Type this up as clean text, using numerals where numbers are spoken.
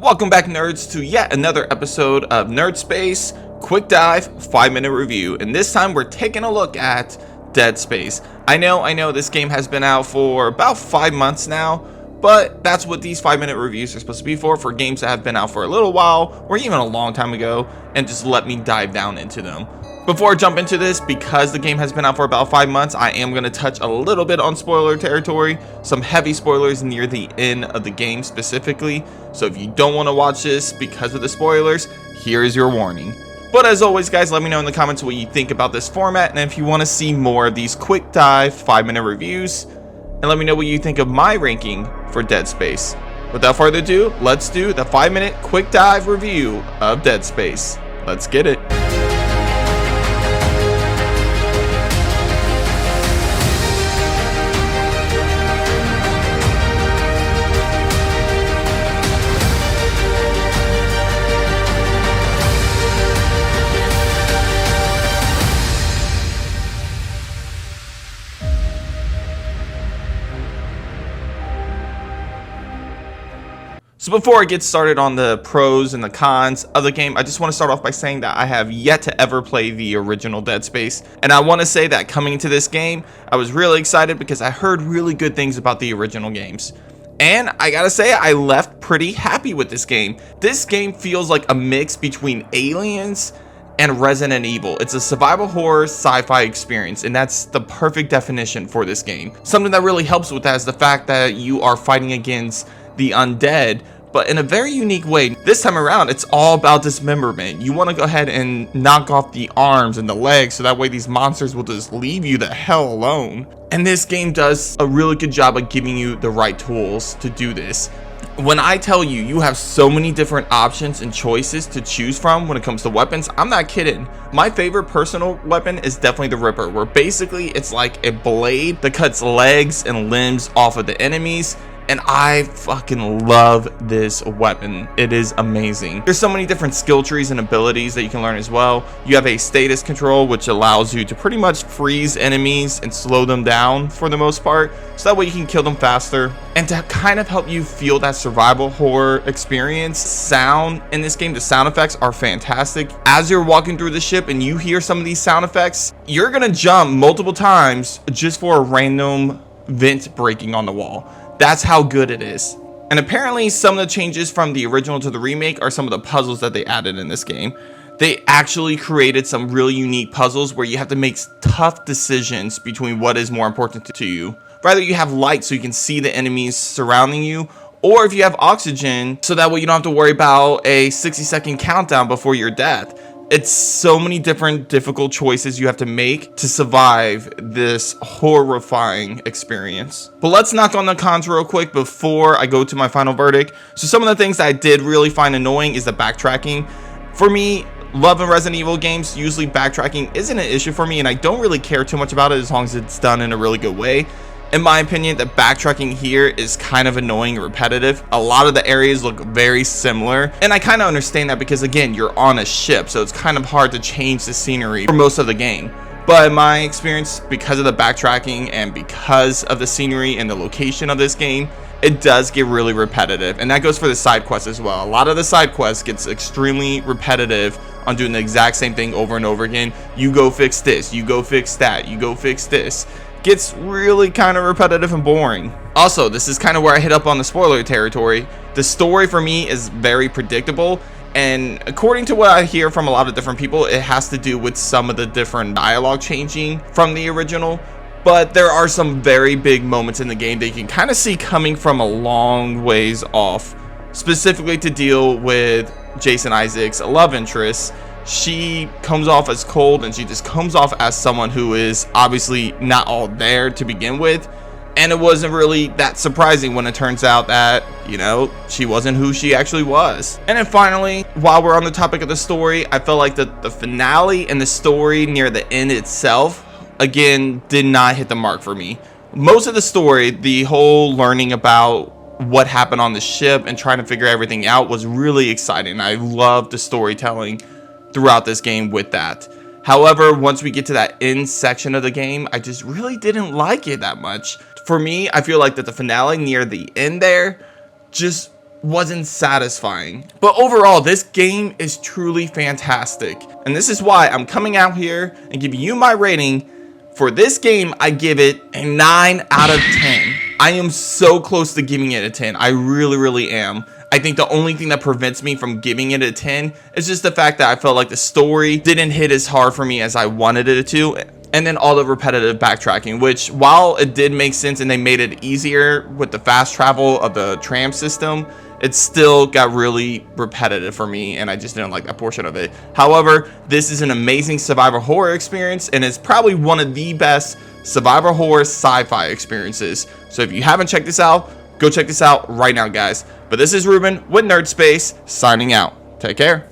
Welcome back, nerds, to yet another episode of Nerd Space Quick Dive 5-minute review. And this time we're taking a look at Dead Space. I know this game has been out for about 5 months now, but that's what these 5-minute reviews are supposed to be for games that have been out for a little while or even a long time ago, and just let me dive down into them. Before I jump into this, because the game has been out for about 5 months, I am going to touch a little bit on spoiler territory, some heavy spoilers near the end of the game specifically. So if you don't want to watch this because of the spoilers, here is your warning. But as always, guys, let me know in the comments what you think about this format, and if you want to see more of these quick dive 5-minute reviews, and let me know what you think of my ranking for Dead Space. Without further ado, let's do the 5-minute quick dive review of Dead Space. Let's get it. So before I get started on the pros and the cons of the game, I just want to start off by saying that I have yet to ever play the original Dead Space. And I want to say that coming into this game, I was really excited because I heard really good things about the original games. And I gotta say, I left pretty happy with this game. This game feels like a mix between Aliens and Resident Evil. It's a survival horror sci-fi experience, and that's the perfect definition for this game. Something that really helps with that is the fact that you are fighting against the undead, but in a very unique way. This time around, it's all about dismemberment. You want to go ahead and knock off the arms and the legs so that way these monsters will just leave you the hell alone. And this game does a really good job of giving you the right tools to do this. When I tell you, you have so many different options and choices to choose from when it comes to weapons, I'm not kidding. My favorite personal weapon is definitely the Ripper, where basically it's like a blade that cuts legs and limbs off of the enemies. And I fucking love this weapon. It is amazing. There's so many different skill trees and abilities that you can learn as well. You have a status control, which allows you to pretty much freeze enemies and slow them down for the most part, so that way you can kill them faster. And to kind of help you feel that survival horror experience, sound in this game, the sound effects are fantastic. As you're walking through the ship and you hear some of these sound effects, you're gonna jump multiple times just for a random vent breaking on the wall. That's how good it is. And apparently some of the changes from the original to the remake are some of the puzzles that they added in this game. They actually created some really unique puzzles where you have to make tough decisions between what is more important to you. Rather, you have light so you can see the enemies surrounding you, or if you have oxygen, so that way you don't have to worry about a 60-second countdown before your death. It's so many different difficult choices you have to make to survive this horrifying experience. But let's knock on the cons real quick before I go to my final verdict. So some of the things that I did really find annoying is the backtracking. For me, loving Resident Evil games, usually backtracking isn't an issue for me, and I don't really care too much about it as long as it's done in a really good way. In my opinion, the backtracking here is kind of annoying and repetitive. A lot of the areas look very similar, and I kind of understand that because, again, you're on a ship, so it's kind of hard to change the scenery for most of the game. But in my experience, because of the backtracking and because of the scenery and the location of this game, it does get really repetitive, and that goes for the side quests as well. A lot of the side quests gets extremely repetitive on doing the exact same thing over and over again. You go fix this, you go fix that, you go fix this. Gets really kind of repetitive and boring. Also, this is kind of where I hit up on the spoiler territory. The story for me is very predictable, and according to what I hear from a lot of different people, it has to do with some of the different dialogue changing from the original. But there are some very big moments in the game that you can kind of see coming from a long ways off, specifically to deal with Jason Isaacs' love interest. She comes off as cold, and she just comes off as someone who is obviously not all there to begin with. And it wasn't really that surprising when it turns out that, you know, she wasn't who she actually was. And then finally, while we're on the topic of the story, I felt like the finale and the story near the end itself, again, did not hit the mark for me. Most of the story, the whole learning about what happened on the ship and trying to figure everything out, was really exciting. I loved the storytelling throughout this game with that. However, once we get to that end section of the game, I just really didn't like it that much. For me, I feel like that the finale near the end there just wasn't satisfying. But overall, this game is truly fantastic. And this is why I'm coming out here and giving you my rating. For this game, I give it a 9 out of 10. I am so close to giving it a 10. I really, really am. I think the only thing that prevents me from giving it a 10 is just the fact that I felt like the story didn't hit as hard for me as I wanted it to. And then all the repetitive backtracking, which while it did make sense and they made it easier with the fast travel of the tram system, it still got really repetitive for me, and I just didn't like that portion of it. However, this is an amazing survival horror experience, and it's probably one of the best survival horror sci-fi experiences. So if you haven't checked this out, go check this out right now, guys. But this is Ruben with Nerd Space signing out. Take care.